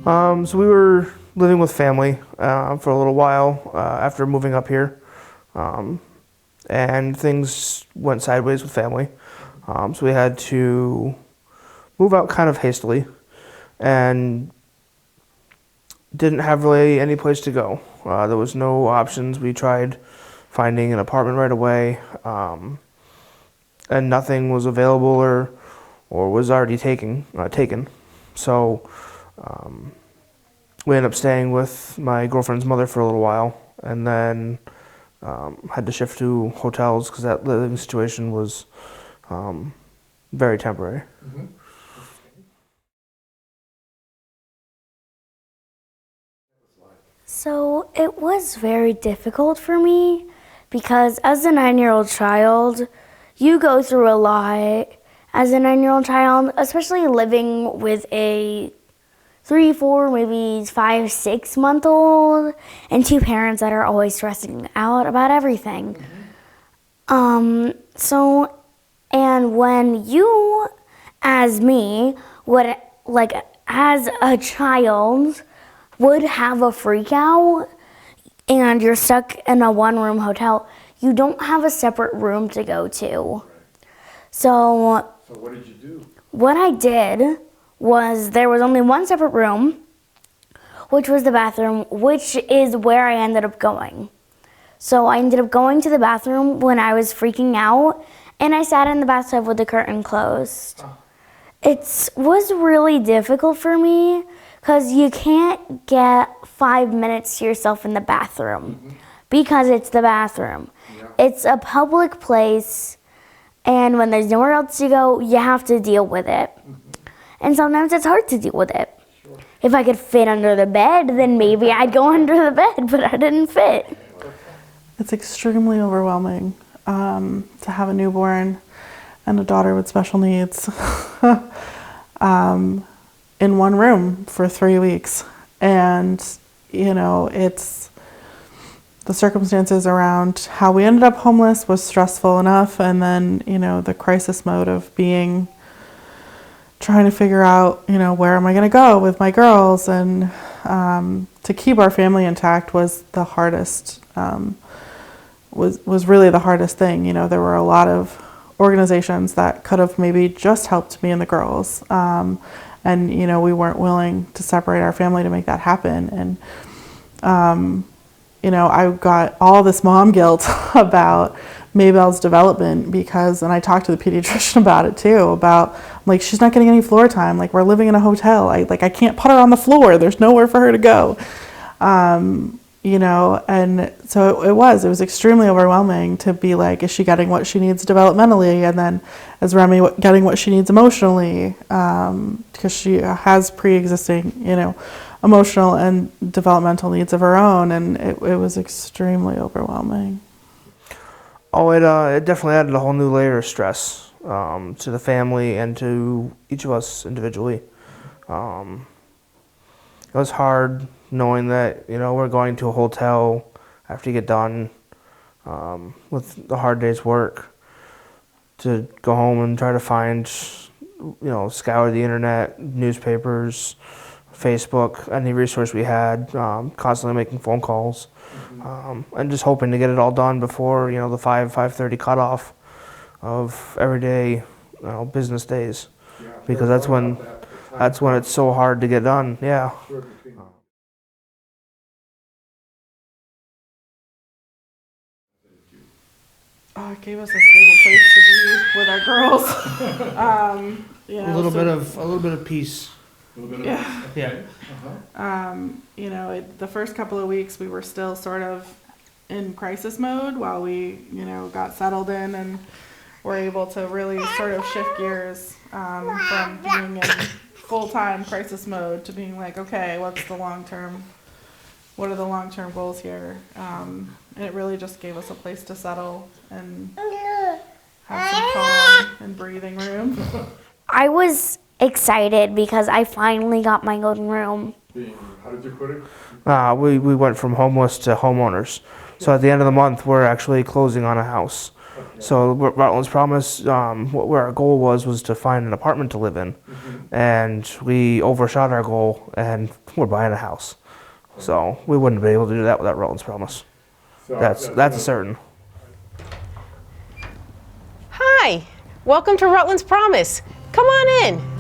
So we were living with family for a little while after moving up here, and things went sideways with family. So we had to move out kind of hastily, and didn't have really any place to go. There was no options. We tried finding an apartment right away, and nothing was available or was already taken. So we ended up staying with my girlfriend's mother for a little while, and then had to shift to hotels because that living situation was very temporary. Mm-hmm. So it was very difficult for me because as a 9-year-old child, you go through a lot as a 9-year-old child, especially living with a 3, 4, maybe 5, 6-month-old and 2 parents that are always stressing out about everything. And when you, as me, would, like, as a child, would have a freak out and you're stuck in a 1-room hotel, you don't have a separate room to go to. So what did you do? What I did was there was only one separate room, which was the bathroom, which is where I ended up going. So I ended up going to the bathroom when I was freaking out, and I sat in the bathtub with the curtain closed. It was really difficult for me because you can't get 5 minutes to yourself in the bathroom because it's the bathroom. Yeah. It's a public place, and when there's nowhere else to go, you have to deal with it. And sometimes it's hard to deal with it. Sure. If I could fit under the bed, then maybe I'd go under the bed, but I didn't fit. It's extremely overwhelming to have a newborn and a daughter with special needs in one room for 3 weeks. And, you know, it's the circumstances around how we ended up homeless was stressful enough. And then, you know, the crisis mode of trying to figure out, you know, where am I going to go with my girls, and to keep our family intact was the hardest, was really the hardest thing. You know, there were a lot of organizations that could have maybe just helped me and the girls. And, you know, we weren't willing to separate our family to make that happen. And, you know, I got all this mom guilt about Maybelle's development and I talked to the pediatrician about it too, I'm like, she's not getting any floor time. Like, we're living in a hotel. I can't put her on the floor. There's nowhere for her to go. You know, and so it was extremely overwhelming to be like, is she getting what she needs developmentally? And then is Remy getting what she needs emotionally? Because she has pre-existing, you know, emotional and developmental needs of her own. And it was extremely overwhelming. Oh, it definitely added a whole new layer of stress to the family and to each of us individually. It was hard knowing that, you know, we're going to a hotel after you get done with the hard day's work to go home and try to find, you know, scour the internet, newspapers, Facebook, any resource we had, constantly making phone calls, and just hoping to get it all done before, you know, the 5:30 cutoff of everyday, you know, business days, because that's when it's so hard to get done. Yeah. It gave us a stable place to be with our girls. You know, A little bit of peace. Yeah. Yeah. You know, the first couple of weeks we were still sort of in crisis mode while we, you know, got settled in and were able to really sort of shift gears from being in full-time crisis mode to being like, okay, what are the long-term goals here? And it really just gave us a place to settle and have some calm and breathing room. I was excited because I finally got my own room. How did you put it? We went from homeless to homeowners. So at the end of the month, we're actually closing on a house. So Rutland's Promise, where our goal was to find an apartment to live in, and we overshot our goal, and we're buying a house. So we wouldn't be able to do that without Rutland's Promise. So That's a certain. Hi, welcome to Rutland's Promise. Come on in.